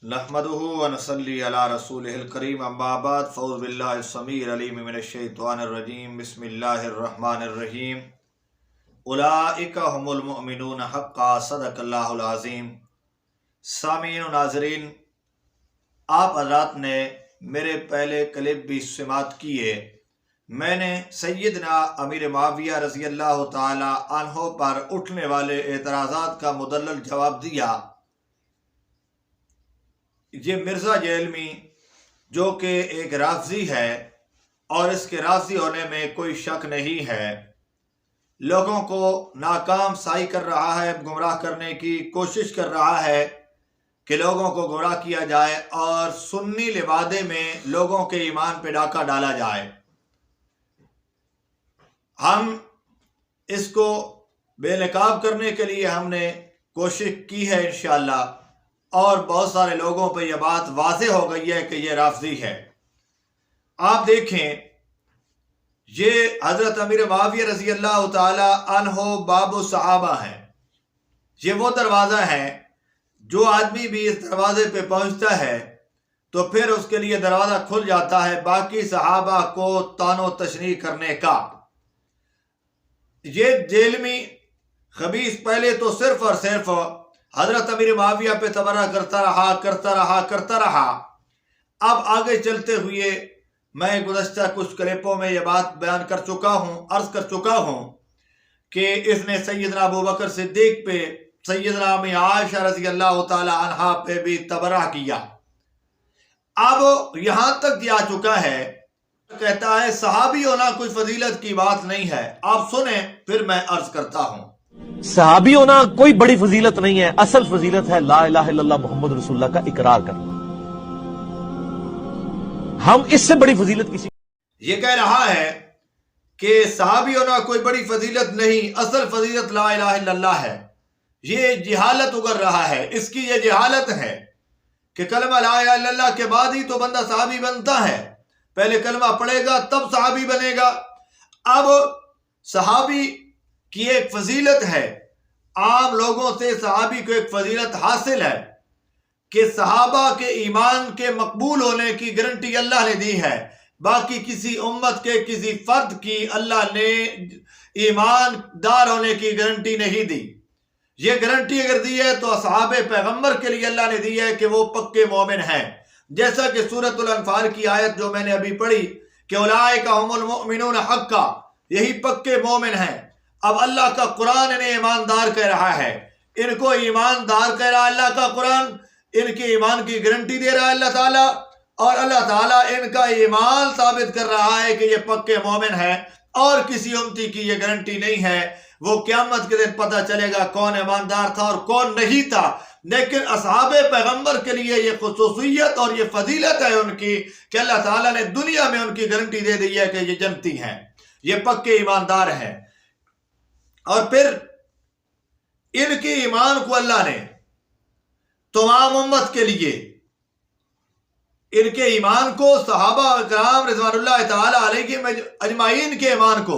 नहमदुहु व नसल्ली अला रसूलिहिल करीम अम्मा बाद फ़ऊज़ु बिल्लाहि समीर अलीम मिनश शैतानिर रजीम बिस्मिल्लाहिर रहमानिर रहीम उलाइका हुमुल मुमिनून हक़्क़ा सदक़ल्लाहुल अज़ीम। सामीन व नाज़रीन, आप हज़रात ने मेरे पहले क्लिप भी समात किए। मैंने सैयदना अमीर मुआविया रज़ी अल्लाह ताला अन्हो पर उठने वाले एतराज़ात का मुदल्लल जवाब दिया। ये मिर्ज़ा जेलमी जो कि एक राफ़ज़ी है और इसके राफ़ज़ी होने में कोई शक नहीं है, लोगों को नाकाम साई कर रहा है, गुमराह करने की कोशिश कर रहा है कि लोगों को गुमराह किया जाए और सुन्नी लिबादे में लोगों के ईमान पे डाका डाला जाए। हम इसको बेनकाब करने के लिए हमने कोशिश की है इंशाअल्लाह, और बहुत सारे लोगों पे यह बात वाज़ेह हो गई है कि ये राफ़ज़ी है। आप देखें, ये हज़रत अमीर मुआविया रज़ी अल्लाह ताला अन्हो बाबु सहाबा हैं। ये वो दरवाज़ा है जो आदमी भी इस दरवाजे पे पहुंचता है तो फिर उसके लिए दरवाज़ा खुल जाता है बाकी सहाबा को तानो तशनी करने का। ये जेलमी खबीस पहले तो सिर्फ और सिर्फ हजरत अमीर मुआविया पे तबर्रा करता रहा। अब आगे चलते हुए मैं गुज़श्ता कुछ क्लिपों में ये बात बयान कर चुका हूँ, अर्ज कर चुका हूँ कि इसने सैयदना अबू बकर सिद्दीक़ पे, सैयदना अम्मी आयशा रज़ी अल्लाह ताला अन्हा पे भी तबर्रा किया। अब यहाँ तक आ चुका है, कहता है सहाबी होना कोई फजीलत की बात नहीं है। आप सुने फिर मैं अर्ज करता हूँ। सहाबी होना कोई बड़ी फजीलत नहीं है, असल फजीलत है ला इलाहा इल्लल्लाह मोहम्मद रसूलुल्लाह का इकरार करना। हम इससे बड़ी फजीलत किसी, ये कह रहा है कि सहाबी होना कोई बड़ी फजीलत नहीं, असल फजीलत ला इलाहा इल्लल्लाह है। ये जिहालत उगर रहा है, इसकी ये जिहालत है कि कलमा ला इलाहा इल्लल्लाह के बाद ही तो बंदा सहाबी बनता है। पहले कलमा पढ़ेगा तब सहाबी बनेगा। अब सहाबी की एक फजीलत है, आम लोगों से सहाबी को एक फजीलत हासिल है कि सहाबा के ईमान के मकबूल होने की गारंटी अल्लाह ने दी है। बाकी किसी उम्मत के किसी फर्द की अल्लाह ने ईमानदार होने की गारंटी नहीं दी। ये गारंटी अगर दी है तो असहाबे पैगंबर के लिए अल्लाह ने दी है कि वो पक्के मोमिन हैं। जैसा कि सूरतुल अनफाल की आयत जो मैंने अभी पढ़ी कि उलाइका हुमुल मुमिनून हक्का, यही पक्के मोमिन हैं। अब अल्लाह का कुरान इन्हें ईमानदार कह रहा है, इनको ईमानदार कह रहा है अल्लाह का कुरान, इनके ईमान की गारंटी दे रहा है अल्लाह ताला, और अल्लाह ताला इनका ईमान साबित कर रहा है कि ये पक्के मोमिन हैं और किसी उम्मती की ये गारंटी नहीं है। वो क़यामत के दिन पता चलेगा कौन ईमानदार था और कौन नहीं था। लेकिन असहाबे पैगंबर के लिए ये खुसूसियत और ये फजीलत है उनकी कि अल्लाह ताला ने दुनिया में उनकी गारंटी दे दी है कि ये जन्नती हैं, ये पक्के ईमानदार हैं। और फिर इनके ईमान को अल्लाह ने तमाम उम्मत के लिए, इनके ईमान को सहाबा किराम रिज़वानुल्लाह ताला अलैहिम अजमाइन के ईमान को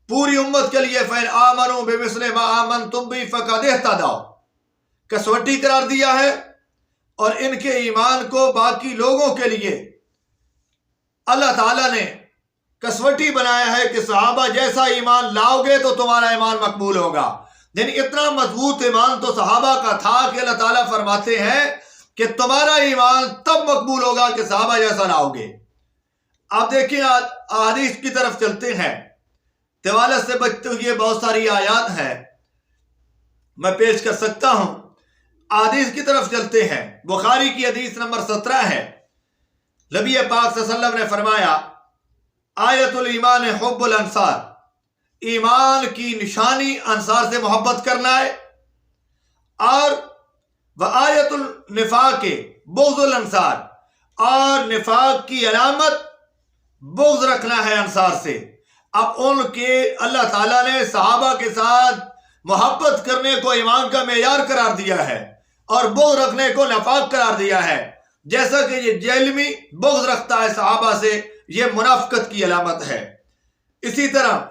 पूरी उम्मत के लिए फ़ैन आमनू बिमिस्लि मा आमनतुम बिही फ़क़द इह्तदौ कसवटी करार दिया है। और इनके ईमान को बाकी लोगों के लिए अल्लाह ताला ने कसवटी बनाया है कि सहाबा जैसा ईमान लाओगे तो तुम्हारा ईमान मकबूल होगा। यानी इतना मजबूत ईमान तो सहाबा का था कि अल्लाह ताला फरमाते हैं कि तुम्हारा ईमान तब मकबूल होगा कि सहाबा जैसा लाओगे। आप देखिए, हदीस की तरफ चलते हैं। तिवालत से बचते हुए बहुत सारी आयात हैं, मैं पेश कर सकता हूं। हदीस की तरफ चलते हैं। बुखारी की हदीस नंबर 17 है। नबी पाक सल्लल्लाहु अलैहि वसल्लम ने फरमाया, आयतुल ईमान हुब्बुल अंसार, ईमान की निशानी अंसार से मोहब्बत करना है। और व आयतुल निफाक बुग़्ज़ुल अंसार, और निफाक की अलामत बुग़्ज़ रखना है अंसार से। अब उनके अल्लाह ताला ने सहाबा के साथ मोहब्बत करने को ईमान का मेयार करार दिया है और बुग़्ज़ रखने को निफाक करार दिया है। जैसा कि ये जेलमी बुग़्ज़ रखता है सहाबा से, ये मुनाफ़िक़त की अलामत है। इसी तरह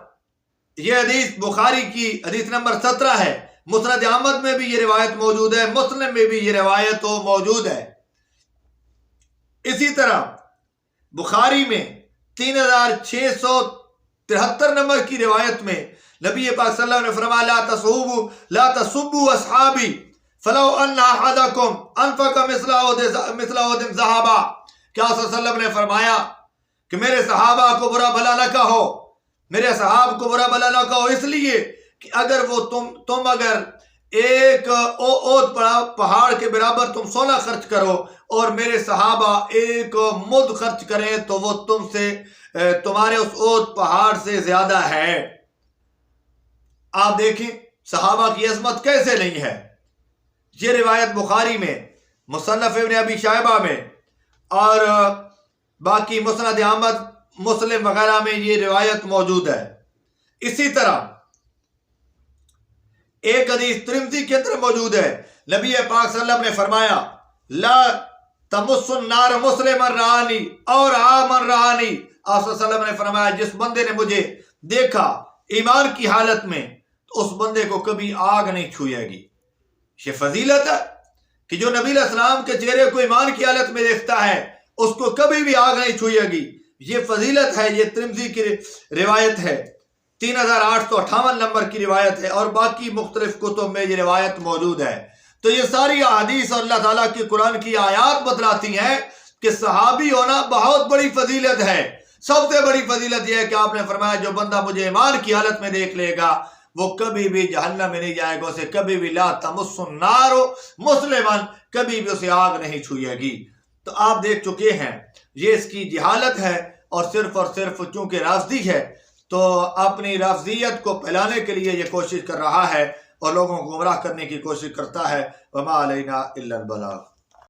ये हदीस बुखारी की हदीस नंबर 17 है। मुस्नद अहमद में भी ये रिवायत मौजूद है, मुस्लिम में भी ये रिवायत मौजूद है। اسی طرح بخاری میں 3673 نمبر کی روایت میں نبی پاک صلی اللہ علیہ وسلم نے فرمایا لا تسبوا اصحابی فلو ان احدکم انفق مثل احد ذهبا. کیا صلی اللہ علیہ وسلم نے فرمایا کہ میرے صحابہ کو برا بھلا نہ کہو، میرے صحابہ کو برا بھلا نہ کہو، اس لیے کہ اگر وہ تم اگر ایک اوت پہاڑ کے برابر تم سونا خرچ کرو اور میرے صحابہ ایک مد خرچ کریں تو وہ تم سے تمہارے اس اوت پہاڑ سے زیادہ ہے. آپ دیکھیں صحابہ کی عظمت کیسے نہیں ہے. یہ روایت بخاری میں، مصنف ابن ابی شیبہ میں اور باقی مسند احمد، مسلم وغیرہ میں یہ روایت موجود ہے. اسی طرح ایک حدیث ترمذی کے اندر موجود ہے، نبی پاک صلی اللہ علیہ وسلم نے فرمایا لا تمس النار مسلما رآنی اور عامن رآنی. آپ صلی اللہ علیہ وسلم نے فرمایا جس بندے نے مجھے دیکھا ایمان کی حالت میں تو اس بندے کو کبھی آگ نہیں چھوئے گی. یہ فضیلت ہے کہ جو نبی علیہ السلام کے چہرے کو ایمان کی حالت میں دیکھتا ہے اس کو کبھی بھی آگ نہیں چھوئے گی. یہ فضیلت ہے. یہ ترمذی کی روایت ہے، 3858 نمبر کی روایت ہے، اور باقی مختلف کتب میں یہ روایت موجود ہے. تو یہ ساری احادیث اور اللہ تعالیٰ کی قرآن کی آیات بتلاتی ہیں کہ صحابی ہونا بہت بڑی فضیلت ہے. سب سے بڑی فضیلت یہ ہے کہ آپ نے فرمایا جو بندہ مجھے ایمان کی حالت میں دیکھ لے گا وہ کبھی بھی جہنم میں نہیں جائے گا، اسے کبھی بھی لا تمس النار مسلما، کبھی بھی اسے آگ نہیں چھوئے گی. تو آپ دیکھ چکے ہیں یہ اس کی جہالت ہے، اور صرف چونکہ رافضی ہے تو اپنی رافضیت کو پھیلانے کے لیے یہ کوشش کر رہا ہے اور لوگوں کو گمراہ کرنے کی کوشش کرتا ہے. وما علینا الا البلاغ.